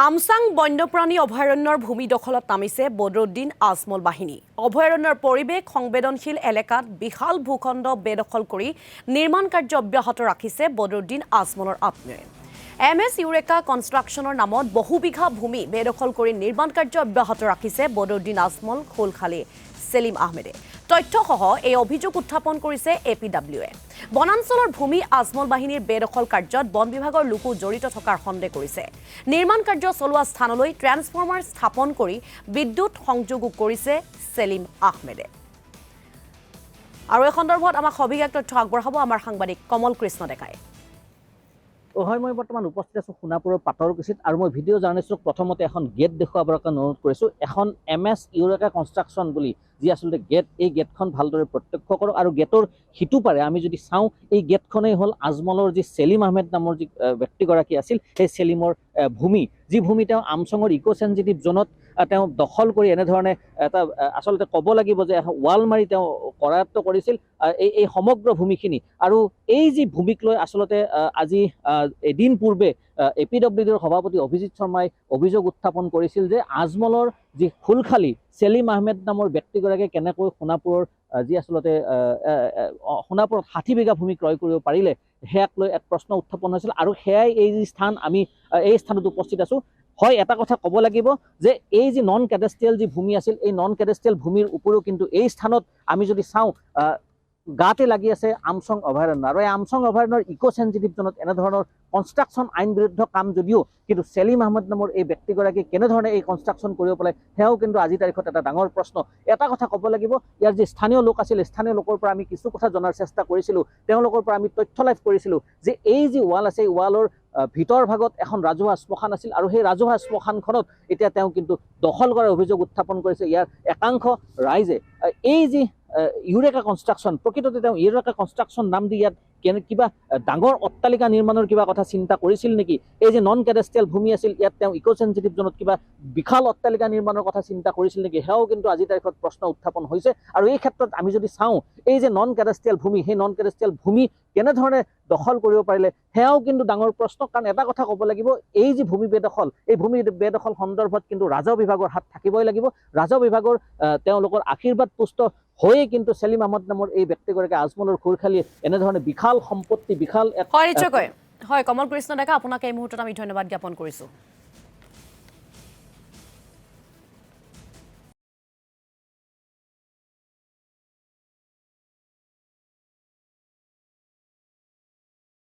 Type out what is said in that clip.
আমচাং বন্যপ্ৰাণী অভয়াৰণ্যৰ ভূমি দখলত নামিছে বদৰুদ্দিন আজমল বাহিনী। অভয়াৰণ্যৰ পৰিৱেশ সংবেদনশীল এলেকাত বিশাল ভূখণ্ড বেদখল কৰি নিৰ্মাণ কাৰ্য অব্যাহত ৰাখিছে বদৰুদ্দিন আজমলৰ আত্মীয়ে। MS ইউৰেকা কনষ্ট্ৰাকশ্যনৰ নামত বহুবিঘা ভূমি বেদখল কৰি নিৰ্মাণ কাৰ্য অব্যাহত ৰাখিছে বদৰুদ্দিন আজমল, খোলখালী সেলিম আহমেদে। তথ্যসহ এই অভিযোগ উত্থাপন কৰিছে APWয়ে। বনাঞ্চলৰ ভূমি আজমল বাহিনীৰ বেদখল কাৰ্যত বন বিভাগৰ লোকো জড়িত থকাৰ সন্দেহ কৰিছে। নিৰ্মাণ কাৰ্য চলোৱা স্থানলৈ ট্ৰেন্সফৰ্মাৰ স্থাপন কৰি বিদ্যুৎ সংযোগো কৰিছে সেলিম আহমেদে। আৰু এই সন্দৰ্ভত আমাক সবিশেষ তথ্য আগবঢ়াব আমাৰ সাংবাদিক কমল কৃষ্ণ ডেকাই। হয়, মই বৰ্তমান উপস্থিত আছোঁ সোণাপুৰৰ পাটৰকুছিত আৰু মই ভিডিঅ' জাৰ্নেলিষ্টক প্ৰথমতে এখন গেট দেখুৱাবৰ কাৰণে অনুৰোধ কৰিছোঁ। এখন MS ইউৰেকা কনষ্ট্ৰাকশ্যন বুলি যি আচলতে গেট, এই গেটখন ভালদৰে প্ৰত্যক্ষ কৰক। আৰু গেটৰ সিটো পাৰে আমি যদি চাওঁ, এই গেটখনেই হ'ল আজমলৰ যি সেলিম আহমেদ নামৰ যি ব্যক্তিগৰাকী আছিল, সেই সেলিমৰ ভূমি, যি ভূমি তেওঁ আমচঙৰ ইক' চেঞ্চিটিভ জোনত তেওঁ দখল কৰি এনেধৰণে এটা আচলতে ক'ব লাগিব যে ৱাল মাৰি তেওঁ কৰায়ত্ব কৰিছিল এই সমগ্ৰ ভূমিখিনি। আৰু এই যি ভূমিক লৈ আচলতে আজি এদিন পূৰ্বে APWৰ সভাপতি অভিজিত শৰ্মাই অভিযোগ উত্থাপন কৰিছিল যে আজমলৰ যি খোলখালী সেলিম আহমেদ নামৰ ব্যক্তিগৰাকীয়ে কেনেকৈ সোণাপুৰৰ যি আচলতে সোণাপুৰত 60 বিঘা ভূমি ক্ৰয় কৰিব পাৰিলে, সেয়াক লৈ এক প্ৰশ্ন উত্থাপন হৈছিল। আৰু সেয়াই এই যি স্থান, আমি এই স্থানত উপস্থিত আছোঁ। হয়, এটা কথা ক'ব লাগিব যে এই যি নন কেডেষ্ট্ৰিয়েল যি ভূমি আছিল, এই নন কেডেষ্ট্ৰিয়েল ভূমিৰ উপৰিও কিন্তু এই স্থানত আমি যদি চাওঁ গাতে লাগি আছে আমচং অভয়াৰণ্য। আৰু এই আমচং অভয়াৰণ্যৰ ইক' চেঞ্চিটিভ জোনত এনেধৰণৰ কনষ্ট্ৰাকশ্যন আইন বিৰুদ্ধ কাম যদিও, কিন্তু সেলিম আহমেদ নামৰ এই ব্যক্তিগৰাকী কেনেধৰণে এই কনষ্ট্ৰাকশ্যন কৰিব পাৰে, সেয়াও কিন্তু আজিৰ তাৰিখত এটা ডাঙৰ প্ৰশ্ন। এটা কথা ক'ব লাগিব, ইয়াৰ যি স্থানীয় লোক আছিল, স্থানীয় লোকৰ পৰা আমি কিছু কথা জনাৰ চেষ্টা কৰিছিলোঁ। তেওঁলোকৰ পৰা আমি তথ্য লাভ কৰিছিলোঁ যে এই যি ৱাল আছে, এই ৱালৰ ভিতৰ ভাগত এখন ৰাজহুৱা শ্মশান আছিল আৰু সেই ৰাজহুৱা শ্মশানখনত এতিয়া তেওঁ কিন্তু দখল কৰাৰ অভিযোগ উত্থাপন কৰিছে ইয়াৰ একাংশ ৰাইজে। এই যি ইউৰেকা কনষ্ট্ৰাকশ্যন, প্ৰকৃততে তেওঁ ইউৰেকা কনষ্ট্ৰাকশ্যন নাম দি ইয়াত কিবা ডাঙৰ অট্টালিকা নিৰ্মাণৰ কিবা কথা চিন্তা কৰিছিল নেকি? এই যে নন কেডেষ্ট্ৰিয়েল ভূমি আছিল, ইয়াত তেওঁ ইক' চেঞ্চিটিভ জোনত কিবা বিশাল অট্টালিকা নিৰ্মাণৰ কথা চিন্তা কৰিছিল নেকি, সেয়াও কিন্তু আজিৰ তাৰিখত প্ৰশ্ন উত্থাপন হৈছে। আৰু এই ক্ষেত্ৰত আমি যদি চাওঁ, এই যে নন কেডেষ্ট্ৰিয়েল ভূমি, সেই নন কেডেষ্ট্ৰিয়েল ভূমি কেনেধৰণে দখল কৰিব পাৰিলে, সেয়াও কিন্তু ডাঙৰ প্ৰশ্ন। কাৰণ এটা কথা ক'ব লাগিব, এই যি ভূমি বেদখল, এই ভূমি বেদখল সন্দৰ্ভত কিন্তু ৰাজহ বিভাগৰ হাত থাকিবই লাগিব। ৰাজহ বিভাগৰ তেওঁলোকৰ আশীৰ্বাদ পুষ্ট হৈয়ে কিন্তু সেলিম আহমেদ নামৰ এই ব্যক্তিগৰাকী আজমলৰ খোলখালীয়ে এনেধৰণে বিশাল সম্পত্তি, বিশাল হয়, কমল কৃষ্ণ ডেকা, আপোনাক এই মুহূৰ্তত আমি ধন্যবাদ জ্ঞাপন কৰিছোঁ।